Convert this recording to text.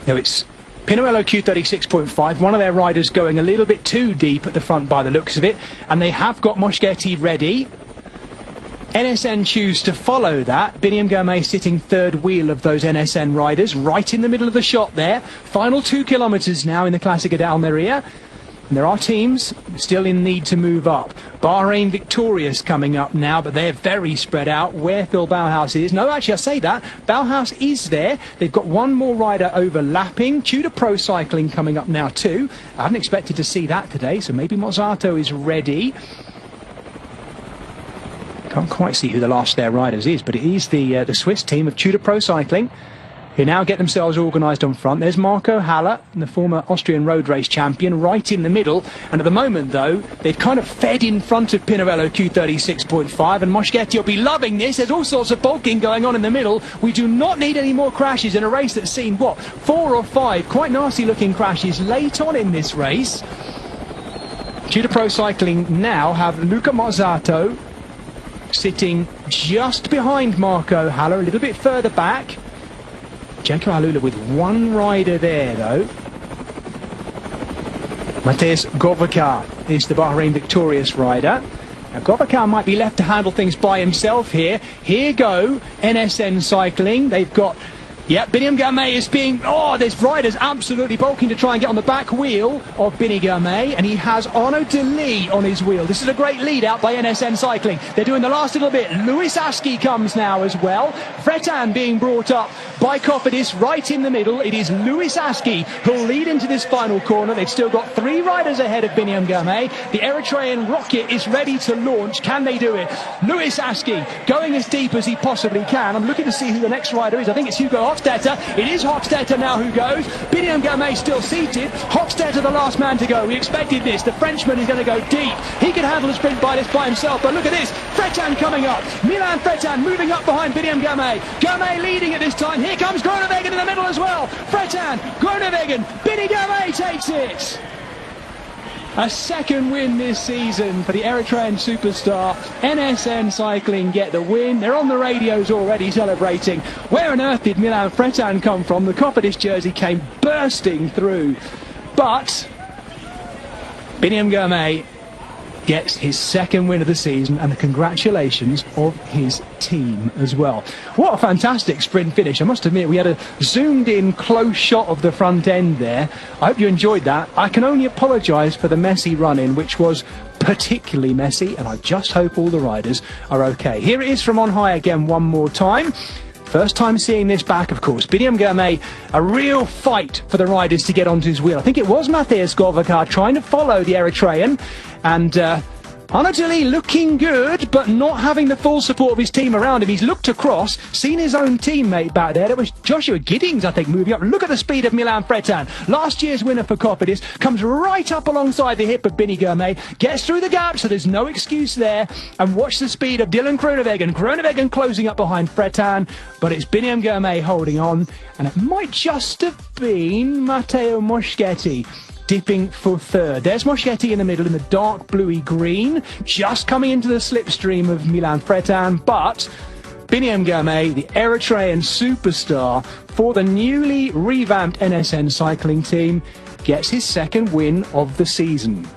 Now it's Pinarello Q36.5, one of their riders going a little bit too deep at the front by the looks of it, and they have got Moschetti ready. NSN choose to follow that. Biniam Girmay sitting third wheel of those NSN riders, right in the middle of the shot there. Final 2 kilometres now in the Clásica de Almería. And there are teams still in need to move up. Bahrain Victorious coming up now, but they're very spread out. Where Phil Bauhaus is. No, actually, I say that. Bauhaus is there. They've got one more rider overlapping. Tudor Pro Cycling coming up now too. I hadn't expected to see that today, so maybe Mozzato is ready. Can't quite see who the last of their riders is, but it is the Swiss team of Tudor Pro Cycling, who now get themselves organised on front. There's Marco Haller, the former Austrian road race champion, right in the middle. And at the moment, though, they've kind of fed in front of Pinarello Q36.5, and Moschetti will be loving this. There's all sorts of bulking going on in the middle. We do not need any more crashes in a race that's seen, what, 4 or 5 quite nasty-looking crashes late on in this race. Tudor Pro Cycling now have Luca Mozzato sitting just behind Marco Haller, a little bit further back. Genko Alula with one rider there, though. Matteo Govakar is the Bahrain Victorious rider. Now, Govakar might be left to handle things by himself here. Here go NSN Cycling. They've got... Yeah, Biniam Girmay is being... Oh, there's riders absolutely bulking to try and get on the back wheel of Biniam Girmay, and he has Arnaud Delis on his wheel. This is a great lead out by NSN Cycling. They're doing the last little bit. Louis Aski comes now as well. Fretin being brought up by Cofidis right in the middle. It is Louis Aski who'll lead into this final corner. They've still got 3 riders ahead of Biniam Girmay. The Eritrean rocket is ready to launch. Can they do it? Louis Aski going as deep as he possibly can. I'm looking to see who the next rider is. I think it's Hugo Hofstetter. It is Hofstetter now who goes. Biniam Girmay still seated. Hofstetter the last man to go. We expected this. The Frenchman is going to go deep. He can handle a sprint by himself, but look at this. Fretin coming up. Milan Fretin moving up behind Biniam Girmay. Girmay leading at this time. Here comes Groenewegen in the middle as well. Fretin, Groenewegen, Biniam Girmay takes it. A second win this season for the Eritrean superstar. NSN Cycling get the win. They're on the radios already celebrating. Where on earth did Milan Fretin come from? The Cofidis jersey came bursting through. But Biniam Girmay gets his second win of the season, and the congratulations of his team as well. What a fantastic sprint finish. I must admit, we had a zoomed in close shot of the front end there. I hope you enjoyed that. I can only apologise for the messy run-in, which was particularly messy, and I just hope all the riders are okay. Here it is from on high again one more time. First time seeing this back, of course. Biniam Girmay, a real fight for the riders to get onto his wheel. I think it was Matteo Govakar trying to follow the Eritrean, and Arnaud Delis looking good, but not having the full support of his team around him. He's looked across, seen his own teammate back there. That was Joshua Giddings, I think, moving up. Look at the speed of Milan Fretin. Last year's winner for Cofidis comes right up alongside the hip of Biniam Girmay, gets through the gap, so there's no excuse there. And watch the speed of Dylan Groenewegen. Groenewegen closing up behind Fretin, but it's Biniam Girmay holding on. And it might just have been Matteo Moschetti dipping for third. There's Moschetti in the middle in the dark bluey green, just coming into the slipstream of Milan Fretin, but Biniam Girmay, the Eritrean superstar for the newly revamped NSN Cycling Team, gets his second win of the season.